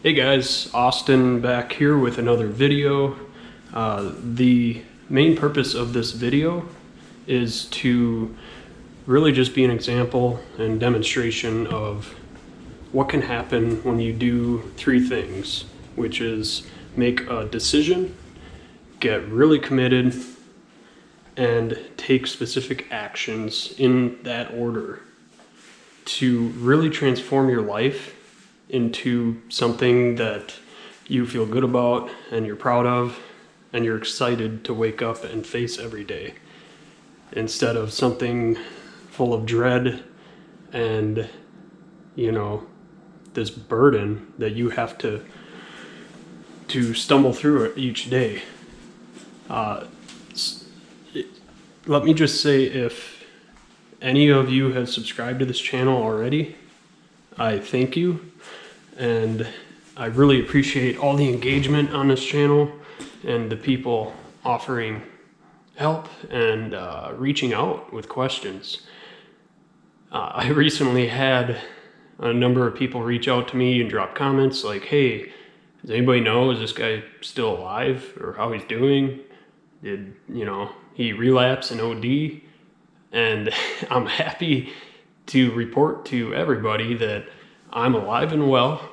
Hey guys, Austin back here with another video. The main purpose of this video is to really just be an example and demonstration of what can happen when you do three things, which is make a decision, get really committed, and take specific actions in that order to really transform your life into something that you feel good about and you're proud of and you're excited to wake up and face every day, instead of something full of dread and, this burden that you have to stumble through it each day. Let me just say, if any of you have subscribed to this channel already, I thank you, and I really appreciate all the engagement on this channel and the people offering help and reaching out with questions. I recently had a number of people reach out to me and drop comments like, hey, does anybody know, is this guy still alive, or how he's doing? Did, he relapse and OD? And I'm happy to report to everybody that I'm alive and well,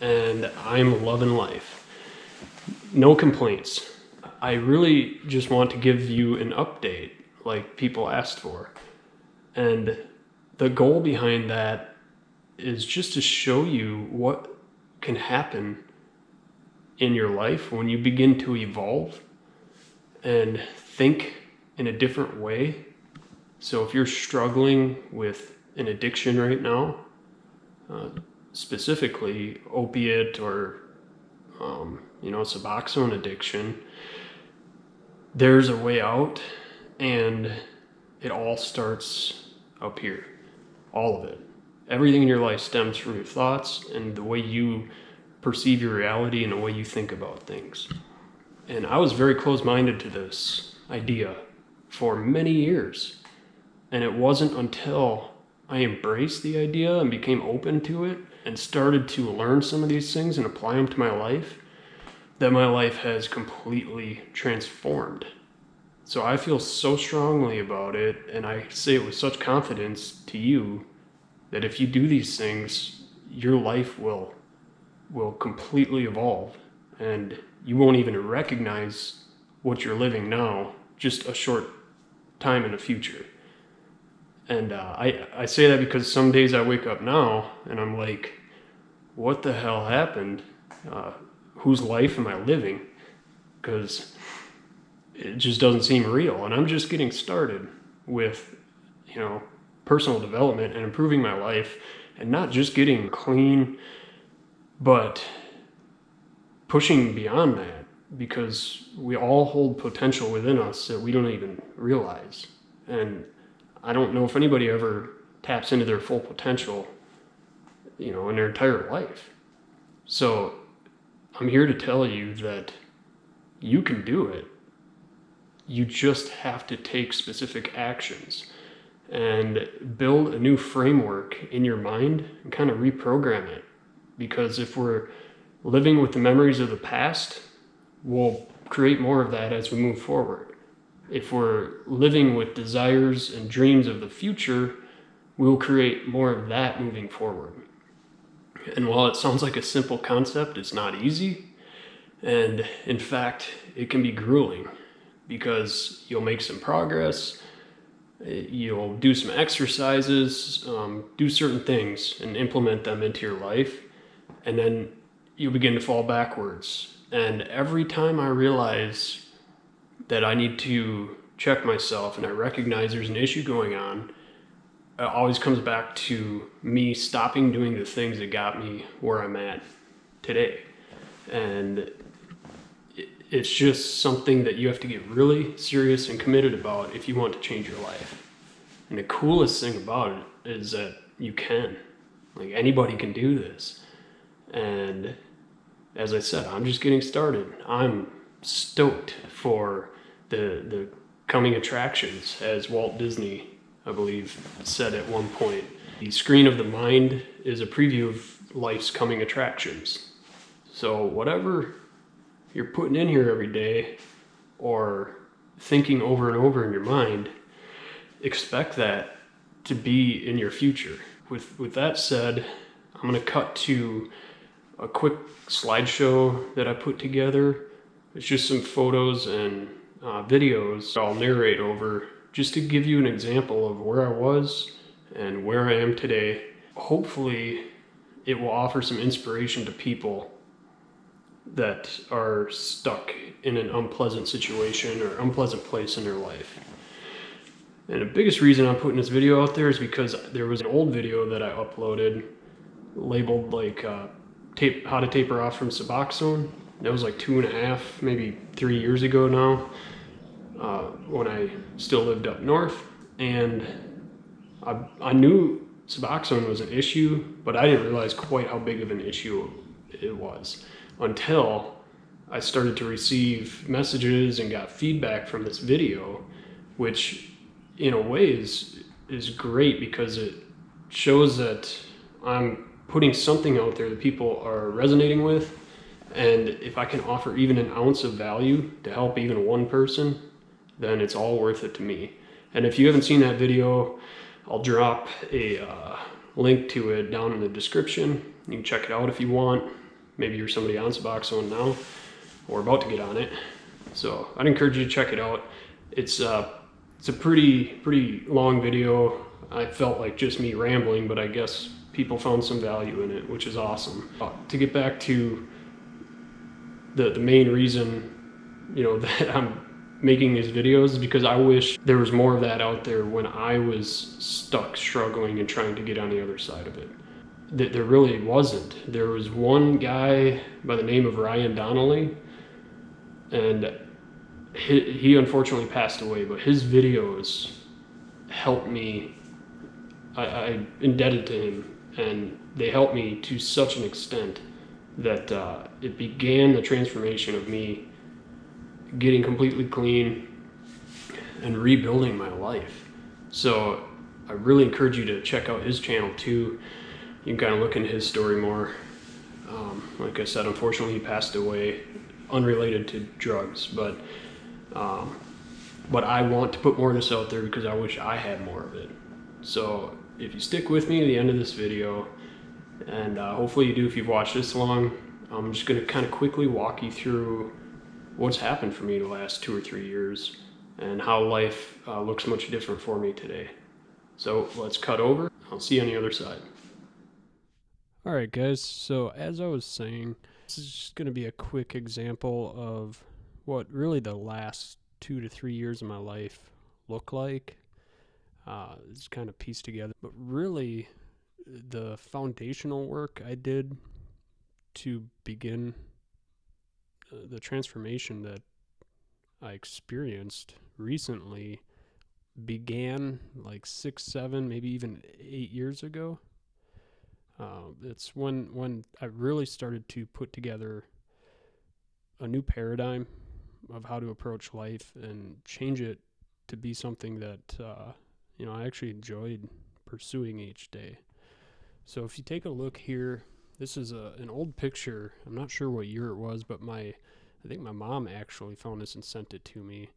and I'm loving life. No complaints. I really just want to give you an update like people asked for. And the goal behind that is just to show you what can happen in your life when you begin to evolve and think in a different way. So if you're struggling with an addiction right now, specifically opiate or Suboxone addiction, there's a way out, and it all starts up here. All of it. Everything in your life stems from your thoughts and the way you perceive your reality and the way you think about things. And I was very close-minded to this idea for many years, and it wasn't until I embraced the idea and became open to it and started to learn some of these things and apply them to my life that my life has completely transformed. So I feel so strongly about it, and I say it with such confidence to you that if you do these things, your life will completely evolve, and you won't even recognize what you're living now just a short time in the future. And I say that because some days I wake up now and I'm like, what the hell happened? Whose life am I living? Because it just doesn't seem real. And I'm just getting started with, personal development and improving my life, and not just getting clean, but pushing beyond that, because we all hold potential within us that we don't even realize. And I don't know if anybody ever taps into their full potential, in their entire life. So I'm here to tell you that you can do it. You just have to take specific actions and build a new framework in your mind and kind of reprogram it. Because if we're living with the memories of the past, we'll create more of that as we move forward. If we're living with desires and dreams of the future, we'll create more of that moving forward. And while it sounds like a simple concept, it's not easy. And in fact, it can be grueling, because you'll make some progress, you'll do some exercises, do certain things and implement them into your life, and then you begin to fall backwards. And every time I realize that I need to check myself and I recognize there's an issue going on, it always comes back to me stopping doing the things that got me where I'm at today. And it's just something that you have to get really serious and committed about if you want to change your life. And the coolest thing about it is that you can. Like, anybody can do this. And as I said, I'm just getting started. I'm stoked for the coming attractions, as Walt Disney, I believe, said at one point. The screen of the mind is a preview of life's coming attractions. So whatever you're putting in here every day or thinking over and over in your mind, expect that to be in your future. With that said, I'm going to cut to a quick slideshow that I put together. It's just some photos and videos I'll narrate over just to give you an example of where I was and where I am today. Hopefully, it will offer some inspiration to people that are stuck in an unpleasant situation or unpleasant place in their life. And the biggest reason I'm putting this video out there is because there was an old video that I uploaded labeled like how to taper off from Suboxone. That was like 2.5, maybe 3 years ago now, when I still lived up north. And I knew Suboxone was an issue, but I didn't realize quite how big of an issue it was until I started to receive messages and got feedback from this video, which in a way is great because it shows that I'm putting something out there that people are resonating with, and if I can offer even an ounce of value to help even one person, then it's all worth it to me. And if you haven't seen that video, I'll drop a link to it down in the description. You can check it out if you want. Maybe you're somebody on Suboxone now or about to get on it. So I'd encourage you to check it out. It's a pretty long video. I felt like just me rambling, but I guess people found some value in it, which is awesome. To get back to the main reason, that I'm making these videos is because I wish there was more of that out there when I was stuck, struggling, and trying to get on the other side of it. There really wasn't. There was one guy by the name of Ryan Donnelly, and he unfortunately passed away, but his videos helped me. I'm indebted to him, and they helped me to such an extent that it began the transformation of me getting completely clean and rebuilding my life. So I really encourage you to check out his channel too. You can kind of look into his story more. Like I said, unfortunately he passed away unrelated to drugs, but I want to put more of this out there because I wish I had more of it. So if you stick with me to the end of this video, and hopefully you do if you've watched this long, I'm just going to kind of quickly walk you through what's happened for me the last 2 or 3 years and how life looks much different for me today. So let's cut over. I'll see you on the other side. All right, guys. So as I was saying, this is just going to be a quick example of what really the last 2 to 3 years of my life look like. It's kind of pieced together, but really the foundational work I did to begin the transformation that I experienced recently began like 6, 7, maybe even 8 years ago. It's when I really started to put together a new paradigm of how to approach life and change it to be something that I actually enjoyed pursuing each day. So if you take a look here, this is an old picture. I'm not sure what year it was, but I think my mom actually found this and sent it to me.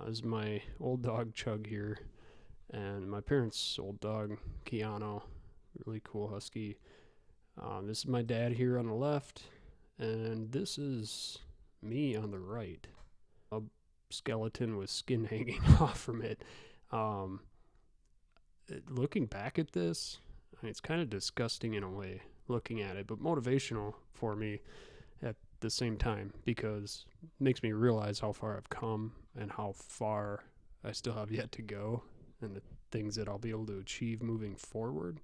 This is my old dog Chug here, and my parents' old dog Keanu, really cool husky. This is my dad here on the left, and this is me on the right. A skeleton with skin hanging off from it. Looking back at this, it's kind of disgusting in a way, looking at it, but motivational for me at the same time, because it makes me realize how far I've come and how far I still have yet to go and the things that I'll be able to achieve moving forward.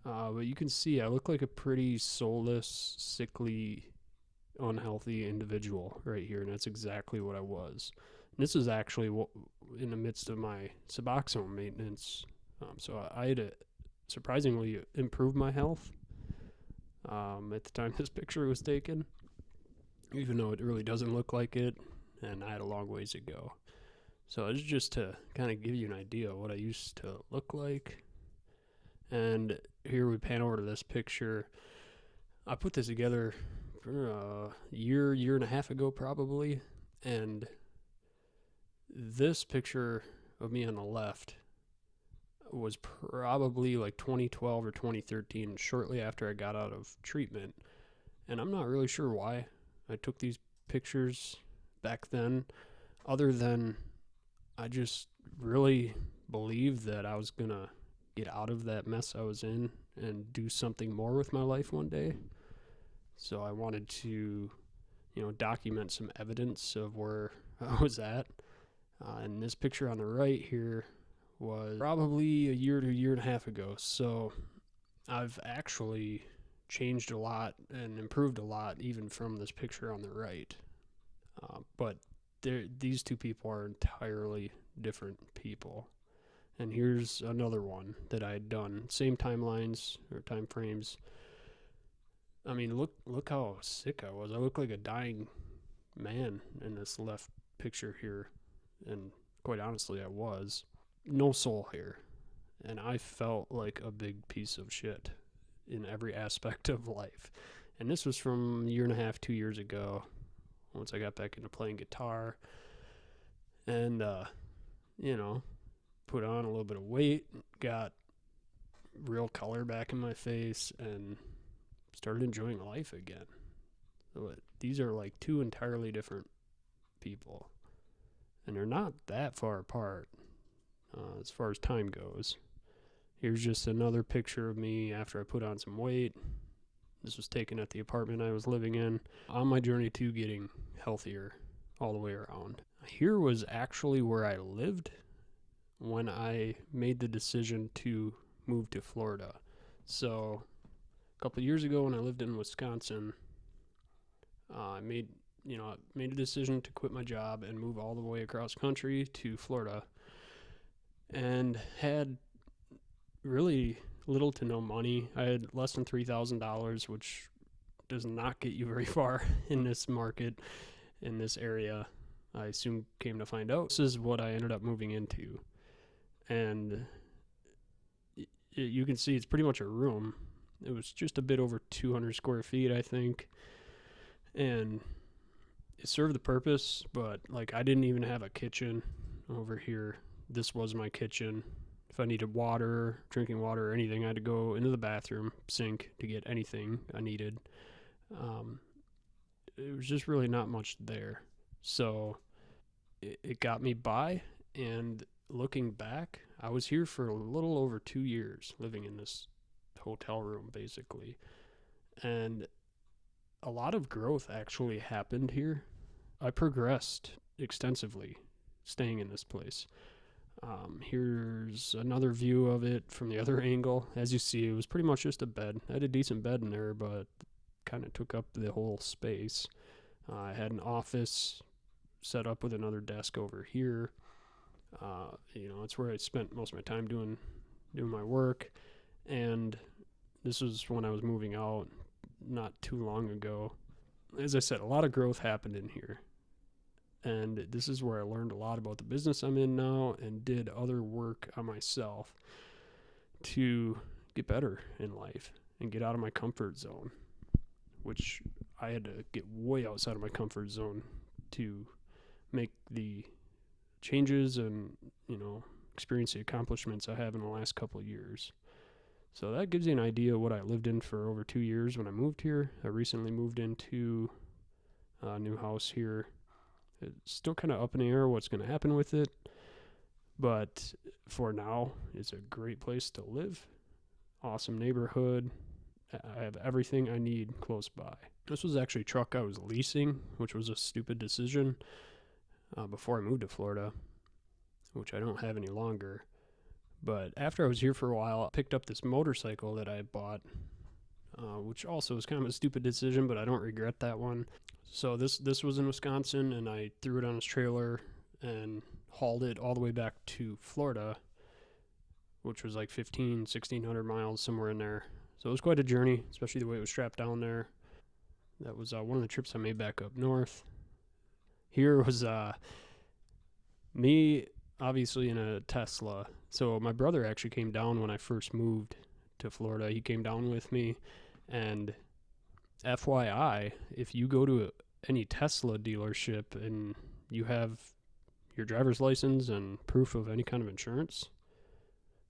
But you can see I look like a pretty soulless, sickly, unhealthy individual right here, and that's exactly what I was. And this is actually in the midst of my Suboxone maintenance. So I had to surprisingly improve my health at the time this picture was taken, even though it really doesn't look like it, and I had a long ways to go. So it's just to kind of give you an idea of what I used to look like. And here we pan over to this picture. I put this together year and a half ago probably. And this picture of me on the left was probably like 2012 or 2013, shortly after I got out of treatment. And I'm not really sure why I took these pictures back then, other than I just really believed that I was going to get out of that mess I was in and do something more with my life one day. So I wanted to, document some evidence of where I was at. And this picture on the right here was probably a year to a year and a half ago. So I've actually changed a lot and improved a lot even from this picture on the right. But these two people are entirely different people. And here's another one that I had done. Same timelines or time frames. I mean, look how sick I was. I look like a dying man in this left picture here. And quite honestly, I was. No soul here. And I felt like a big piece of shit in every aspect of life. And this was from a year and a half, 2 years ago, once I got back into playing guitar. And, put on a little bit of weight, got real color back in my face, and started enjoying life again. So these are like two entirely different people. And they're not that far apart as far as time goes. Here's just another picture of me after I put on some weight. This was taken at the apartment I was living in, on my journey to getting healthier all the way around. Here was actually where I lived when I made the decision to move to Florida. So a couple of years ago when I lived in Wisconsin, I made a decision to quit my job and move all the way across country to Florida, and had really little to no money. I had less than $3,000, which does not get you very far in this market, in this area. I soon came to find out this is what I ended up moving into. And you can see it's pretty much a room. It was just a bit over 200 square feet, I think. And it served the purpose, but like I didn't even have a kitchen over here. This was my kitchen. If I needed water, drinking water, or anything, I had to go into the bathroom sink to get anything I needed. It was just really not much there. So it got me by, and looking back, I was here for a little over 2 years, living in this hotel room, basically. And a lot of growth actually happened here. I progressed extensively staying in this place. Here's another view of it from the other angle. As you see, it was pretty much just a bed. I had a decent bed in there, but kind of took up the whole space. I had an office set up with another desk over here. It's where I spent most of my time doing my work. And this was when I was moving out not too long ago. As I said, a lot of growth happened in here. And this is where I learned a lot about the business I'm in now and did other work on myself to get better in life and get out of my comfort zone, which I had to get way outside of my comfort zone to make the changes and, experience the accomplishments I have in the last couple of years. So that gives you an idea of what I lived in for over 2 years when I moved here. I recently moved into a new house here. It's still kind of up in the air what's going to happen with it, but for now, it's a great place to live. Awesome neighborhood. I have everything I need close by. This was actually a truck I was leasing, which was a stupid decision before I moved to Florida, which I don't have any longer. But after I was here for a while, I picked up this motorcycle that I bought, which also was kind of a stupid decision, but I don't regret that one. So this was in Wisconsin, and I threw it on its trailer and hauled it all the way back to Florida, which was like 1,600 miles, somewhere in there. So it was quite a journey, especially the way it was strapped down there. That was one of the trips I made back up north. Here was me, obviously, in a Tesla. So my brother actually came down when I first moved to Florida. He came down with me, and FYI, if you go to any Tesla dealership and you have your driver's license and proof of any kind of insurance,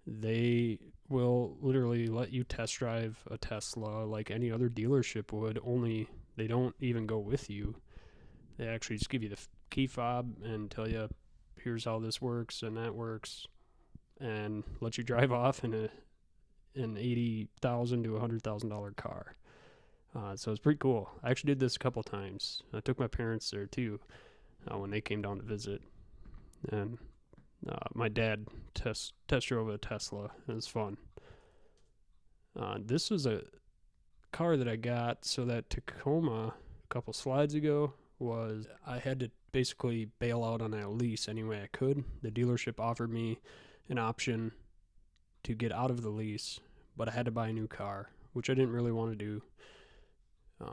they will literally let you test drive a Tesla like any other dealership would, only they don't even go with you. They actually just give you the key fob and tell you, here's how this works and that works, and let you drive off in an $80,000 to $100,000 car. So it's pretty cool. I actually did this a couple times. I took my parents there too when they came down to visit, and my dad test drove a Tesla. It was fun. This was a car that I got. So that Tacoma a couple slides ago was, I had to basically bail out on that lease any way I could. The dealership offered me an option to get out of the lease, but I had to buy a new car, which I didn't really want to do.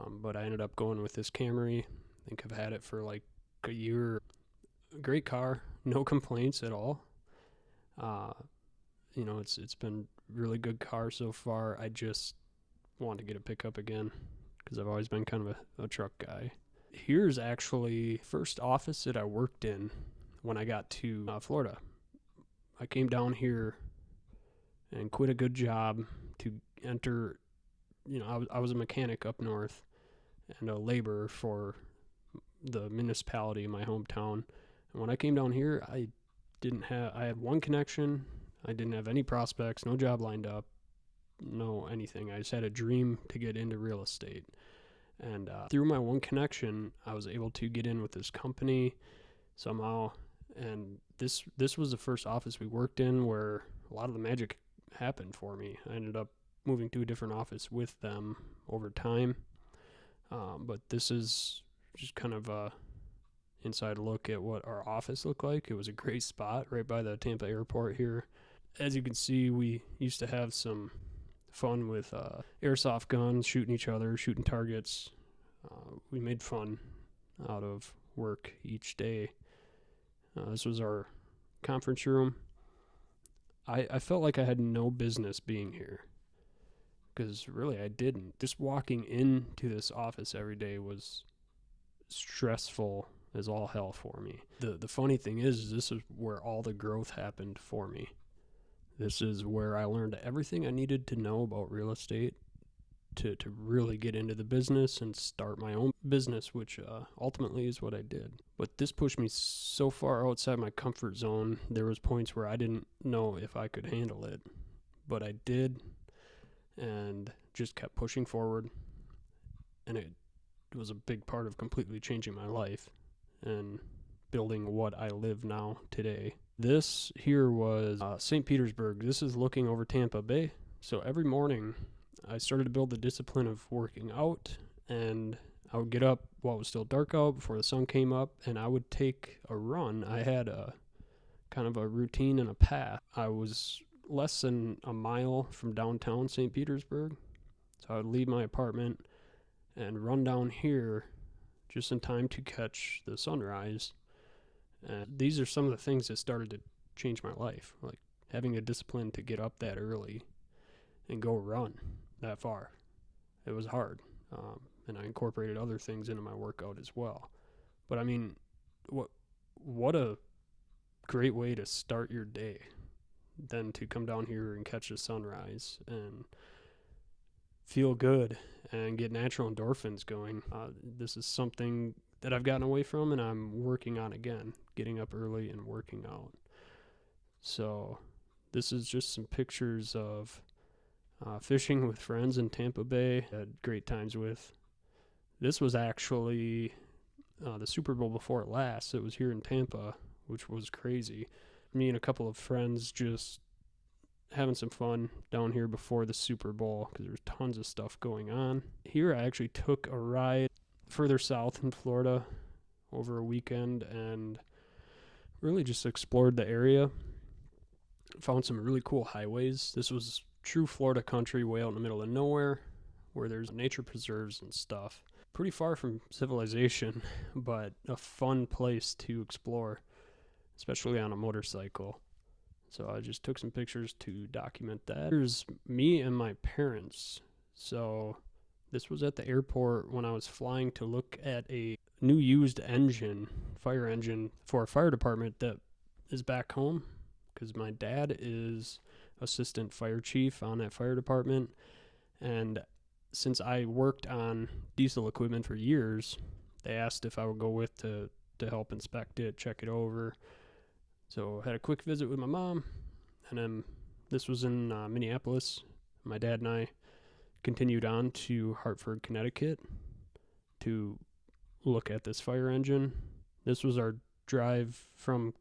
But I ended up going with this Camry. I think I've had it for like a year. Great car, no complaints at all. It's been really good car so far. I just want to get a pickup again because I've always been kind of a truck guy. Here's actually first office that I worked in when I got to Florida. I came down here and quit a good job to enter. I was a mechanic up north and a laborer for the municipality in my hometown. And when I came down here, I had one connection. I didn't have any prospects, no job lined up, no anything. I just had a dream to get into real estate. And through my one connection, I was able to get in with this company somehow. And this was the first office we worked in where a lot of the magic happened for me. I ended up moving to a different office with them over time. But this is just kind of a inside look at what our office looked like. It was a great spot right by the Tampa airport here. As you can see, we used to have some fun with airsoft guns, shooting each other, shooting targets. We made fun out of work each day. This was our conference room. I felt like I had no business being here because really I didn't. Just walking into this office every day was stressful as all hell for me. The funny thing is this is where all the growth happened for me. This is where I learned everything I needed to know about real estate to really get into the business and start my own business, which ultimately is what I did. But this pushed me so far outside my comfort zone. There was points where I didn't know if I could handle it, but I did, and just kept pushing forward. And it was a big part of completely changing my life and building what I live now today. This here was St. Petersburg. This is looking over Tampa Bay. So every morning I started to build the discipline of working out, and I would get up while it was still dark out before the sun came up, and I would take a run. I had a kind of a routine and a path. I was less than a mile from downtown St. Petersburg, so I would leave my apartment and run down here just in time to catch the sunrise. And these are some of the things that started to change my life, like having a discipline to get up that early and go run that far. It was hard, and I incorporated other things into my workout as well. But I mean, what a great way to start your day than to come down here and catch the sunrise and feel good and get natural endorphins going. This is something that I've gotten away from, and I'm working on again, getting up early and working out. So this is just some pictures of fishing with friends in Tampa Bay. I had great times with. This was actually the Super Bowl before it last. It was here in Tampa, which was crazy. Me and a couple of friends just having some fun down here before the Super Bowl because there's tons of stuff going on. Here I actually took a ride further south in Florida over a weekend and really just explored the area. Found some really cool highways. This was true Florida country way out in the middle of nowhere where there's nature preserves and stuff. Pretty far from civilization, but a fun place to explore, especially on a motorcycle. So I just took some pictures to document that. Here's me and my parents. So This was at the airport when I was flying to look at a new used engine, fire engine, for a fire department that is back home, because my dad is assistant fire chief on that fire department. And since I worked on diesel equipment for years, they asked if I would go with to help inspect it, check it over. So I had a quick visit with my mom, and then this was in Minneapolis. My dad and I continued on to Hartford, Connecticut to look at this fire engine. This was our drive from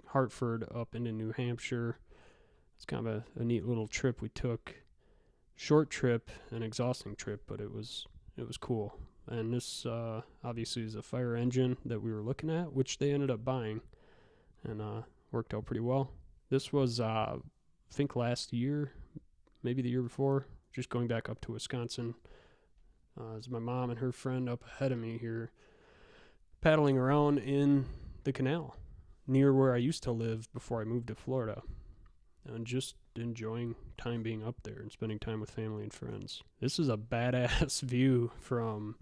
Hartford up into New Hampshire. It's kind of a neat little trip we took. Short trip, an exhausting trip, but it was cool. And this obviously is a fire engine that we were looking at, which they ended up buying, and worked out pretty well. This was I think last year, maybe the year before, just going back up to Wisconsin. As my mom and her friend up ahead of me here, paddling around in the canal near where I used to live before I moved to Florida, and just enjoying time being up there and spending time with family and friends. This is a badass view from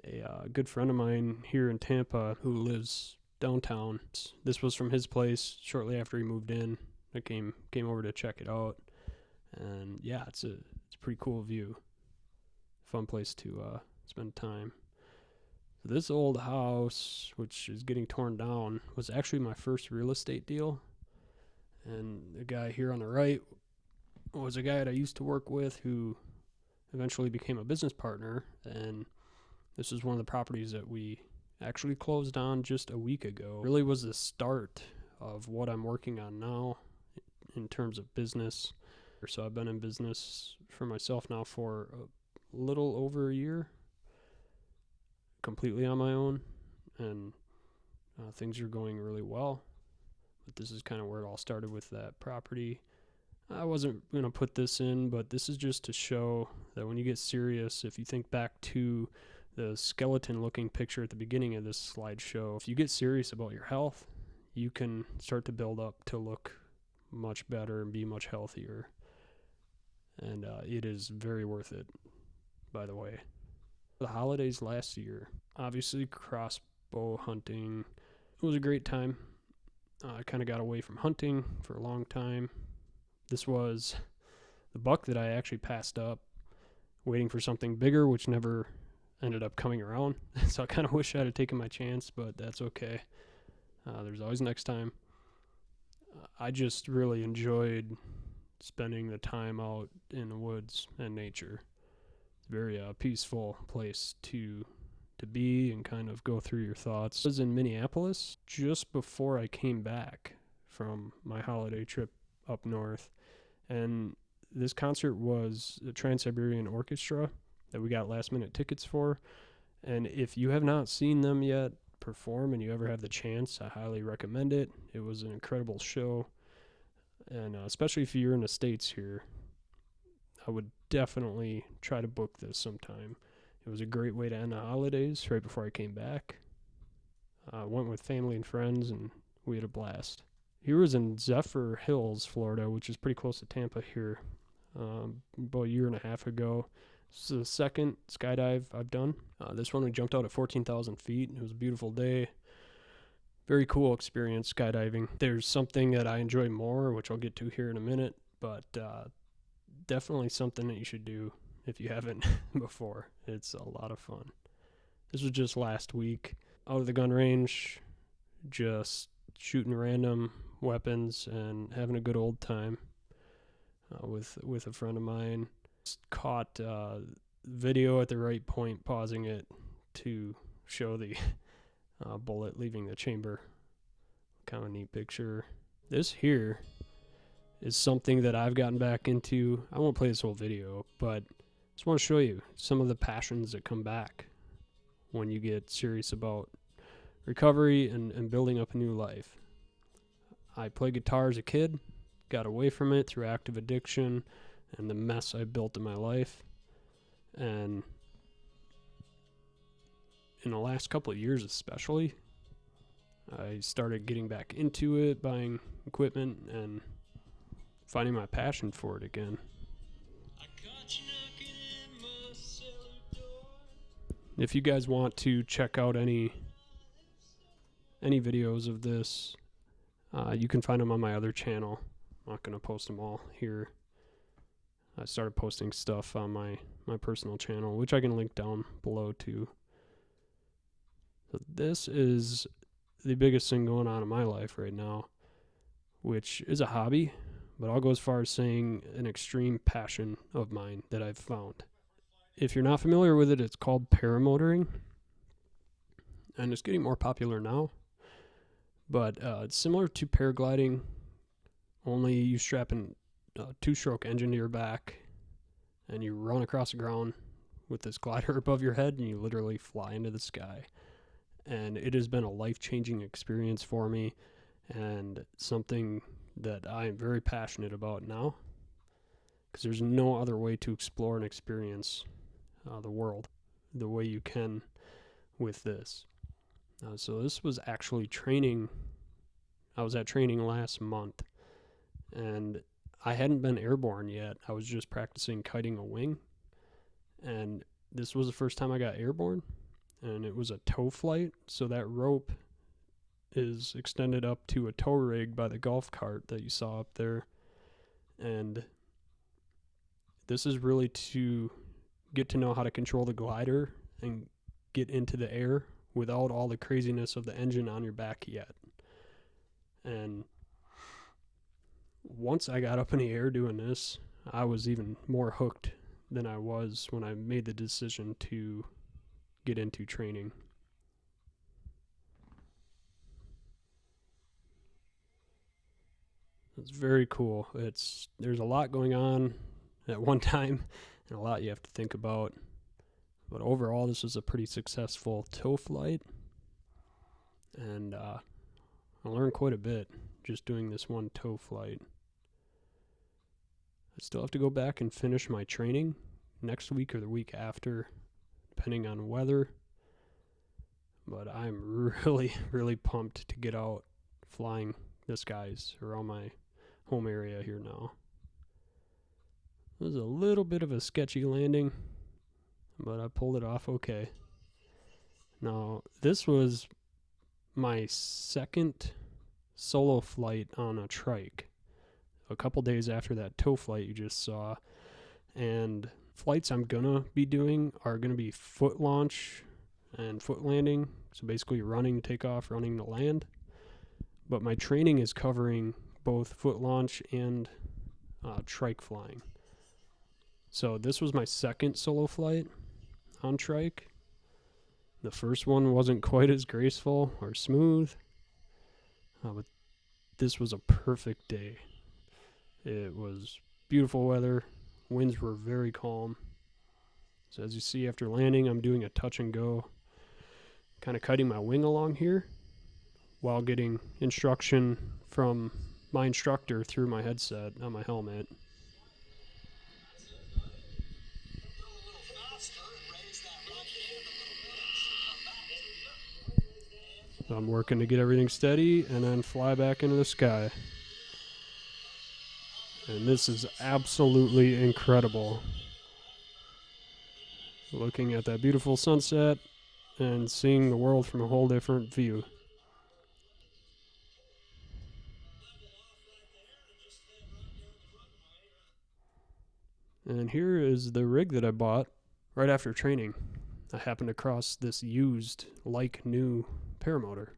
a good friend of mine here in Tampa who lives downtown. This was from his place shortly after he moved in. I came over to check it out, and yeah, it's a pretty cool view. Fun place to spend time. So this old house, which is getting torn down, was actually my first real estate deal. And the guy here on the right was a guy that I used to work with who eventually became a business partner. And this is one of the properties that we actually closed on just a week ago. It really was the start of what I'm working on now in terms of business. So I've been in business for myself now for a little over a year, completely on my own, and things are going really well. But this is kind of where it all started with that property. I wasn't going to put this in, but this is just to show that when you get serious, if you think back to the skeleton looking picture at the beginning of this slideshow, if you get serious about your health, you can start to build up to look much better and be much healthier. And it is very worth it, by the way. The holidays last year, obviously crossbow hunting. It was a great time. I kind of got away from hunting for a long time. This was the buck that I actually passed up, waiting for something bigger, which never ended up coming around. So I kind of wish I had taken my chance, but that's okay. There's always next time. I just really enjoyed spending the time out in the woods and nature. It's a very peaceful place to be and kind of go through your thoughts. I was in Minneapolis just before I came back from my holiday trip up north, and this concert was the Trans-Siberian Orchestra that we got last minute tickets for. And if you have not seen them yet perform and you ever have the chance, I highly recommend it. It was an incredible show, and especially if you're in the States here, I would definitely try to book this sometime. It was a great way to end the holidays right before I came back. I went with family and friends, and we had a blast. He was in Zephyr Hills, Florida, which is pretty close to Tampa here, about a year and a half ago. This is the second skydive I've done. This one we jumped out at 14,000 feet. It was a beautiful day. Very cool experience skydiving. There's something that I enjoy more, which I'll get to here in a minute, but definitely something that you should do if you haven't before. It's a lot of fun. This was just last week. Out of the gun range, just shooting random weapons and having a good old time with a friend of mine. Just caught video at the right point, pausing it to show the bullet leaving the chamber. Kind of a neat picture. This here is something that I've gotten back into. I won't play this whole video, but just want to show you some of the passions that come back when you get serious about recovery and building up a new life. I played guitar as a kid, got away from it through active addiction and the mess I built in my life. And in the last couple of years especially, I started getting back into it, buying equipment, and finding my passion for it again. I caught you knocking at my cell If you guys want to check out any videos of this, you can find them on my other channel. I'm not going to post them all here. I started posting stuff on my personal channel, which I can link down below too. So this is the biggest thing going on in my life right now, which is a hobby, but I'll go as far as saying an extreme passion of mine that I've found. If you're not familiar with it, it's called paramotoring, and it's getting more popular now. But it's similar to paragliding, only you strap a two-stroke engine to your back, and you run across the ground with this glider above your head, and you literally fly into the sky. And it has been a life-changing experience for me, and something that I am very passionate about now, because there's no other way to explore and experience the world the way you can with this. So this was actually training. I was at training last month, and I hadn't been airborne yet. I was just practicing kiting a wing, and this was the first time I got airborne, and it was a tow flight. So that rope is extended up to a tow rig by the golf cart that you saw up there, and this is really to get to know how to control the glider and get into the air without all the craziness of the engine on your back yet. And once I got up in the air doing this, I was even more hooked than I was when I made the decision to get into training. It's very cool. There's a lot going on at one time and a lot you have to think about. But overall, this was a pretty successful tow flight, and I learned quite a bit just doing this one tow flight. I still have to go back and finish my training next week or the week after, depending on weather. But I'm really, really pumped to get out flying the skies around my home area here now. It was a little bit of a sketchy landing, but I pulled it off okay. Now, this was my second solo flight on a trike, a couple days after that tow flight you just saw. And flights I'm gonna be doing are gonna be foot launch and foot landing, so basically running to take off, running to land. But my training is covering both foot launch and trike flying. So this was my second solo flight on trike. The first one wasn't quite as graceful or smooth, but this was a perfect day. It was beautiful weather. Winds were very calm. So as you see, after landing, I'm doing a touch and go, kind of kiting my wing along here while getting instruction from my instructor through my headset on my helmet. So I'm working to get everything steady and then fly back into the sky. And this is absolutely incredible. Looking at that beautiful sunset and seeing the world from a whole different view. And here is the rig that I bought right after training. I happened across this used, like new paramotor.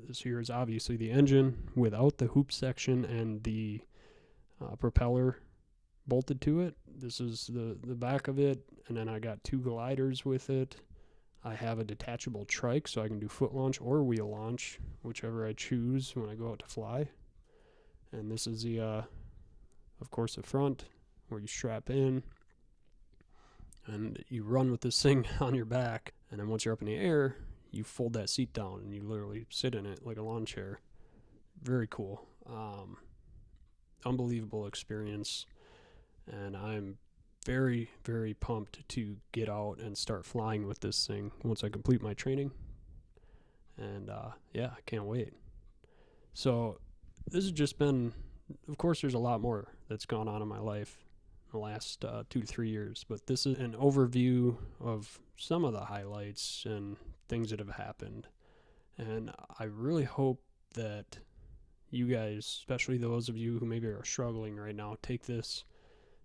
This here is obviously the engine without the hoop section and the propeller bolted to it. This is the back of it, and then I got two gliders with it. I have a detachable trike, so I can do foot launch or wheel launch, whichever I choose when I go out to fly. And this is the, of course, the front, where you strap in, and you run with this thing on your back. And then once you're up in the air, you fold that seat down, and you literally sit in it like a lawn chair. Very cool. Unbelievable experience. And I'm very, very pumped to get out and start flying with this thing once I complete my training. And yeah, I can't wait. So this has just been, of course, there's a lot more that's gone on in my life in the last 2 to 3 years. But this is an overview of some of the highlights and things that have happened. And I really hope that you guys, especially those of you who maybe are struggling right now, take this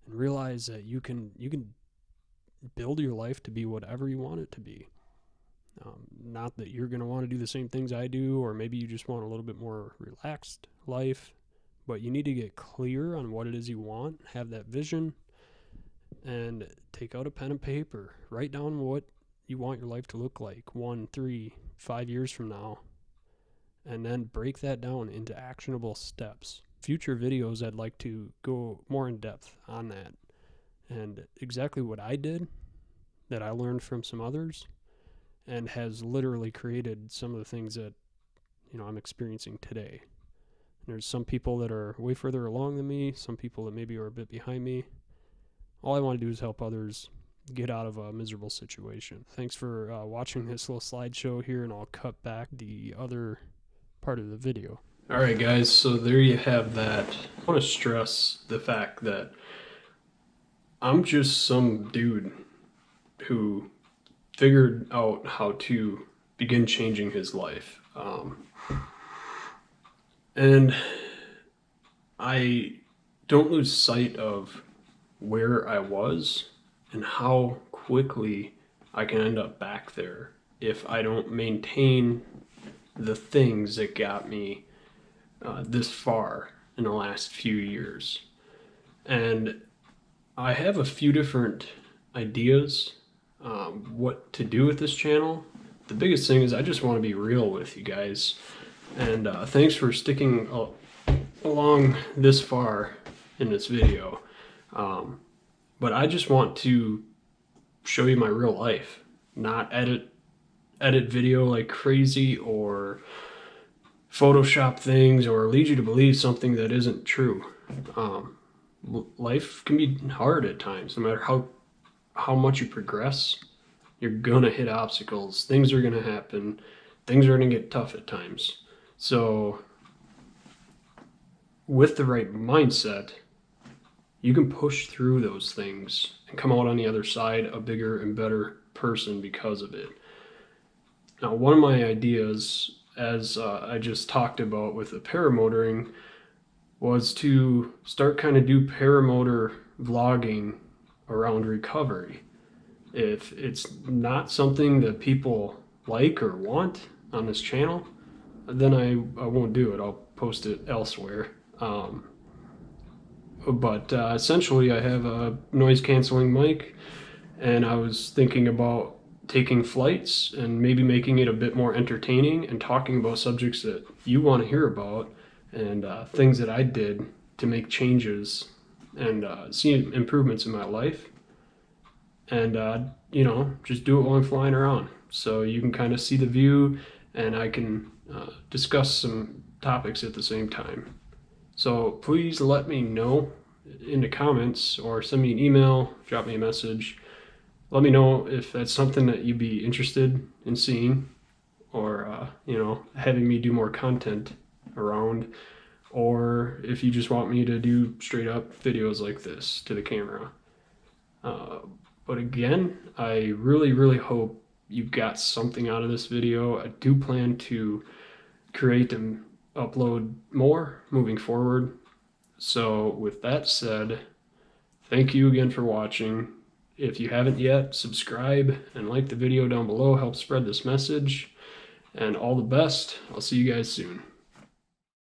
and realize that you can build your life to be whatever you want it to be. Not that you're going to want to do the same things I do, or maybe you just want a little bit more relaxed life, but you need to get clear on what it is you want, have that vision, and take out a pen and paper. Write down what you want your life to look like 1, 3, 5 years from now, and then break that down into actionable steps. Future videos, I'd like to go more in depth on that and exactly what I did that I learned from some others and has literally created some of the things that I'm experiencing today. There's some people that are way further along than me, some people that maybe are a bit behind me. All I want to do is help others get out of a miserable situation. Thanks for watching this little slideshow here, and I'll cut back the other part of the video. Alright guys, so there you have that. I want to stress the fact that I'm just some dude who figured out how to begin changing his life. And I don't lose sight of where I was and how quickly I can end up back there if I don't maintain the things that got me this far in the last few years. And I have a few different ideas what to do with this channel. The biggest thing is I just want to be real with you guys, and thanks for sticking along this far in this video. But I just want to show you my real life, not edit video like crazy or Photoshop things or lead you to believe something that isn't true. Life can be hard at times. No matter how much you progress, you're gonna hit obstacles. Things are gonna happen. Things are gonna get tough at times. So with the right mindset, you can push through those things and come out on the other side a bigger and better person because of it. Now, one of my ideas, as I just talked about with the paramotoring, was to start kind of do paramotor vlogging around recovery. If it's not something that people like or want on this channel, then I won't do it. I'll post it elsewhere. But essentially I have a noise canceling mic, and I was thinking about taking flights and maybe making it a bit more entertaining and talking about subjects that you want to hear about, and things that I did to make changes and see improvements in my life, and just do it while I'm flying around, so you can kind of see the view and I can discuss some topics at the same time. So please let me know in the comments or send me an email, drop me a message. Let me know if that's something that you'd be interested in seeing, or having me do more content around, or if you just want me to do straight up videos like this to the camera. But again, I really hope you got something out of this video. I do plan to create and upload more moving forward. So with that said, thank you again for watching. If you haven't yet, subscribe and like the video down below. Help spread this message. And all the best. I'll see you guys soon.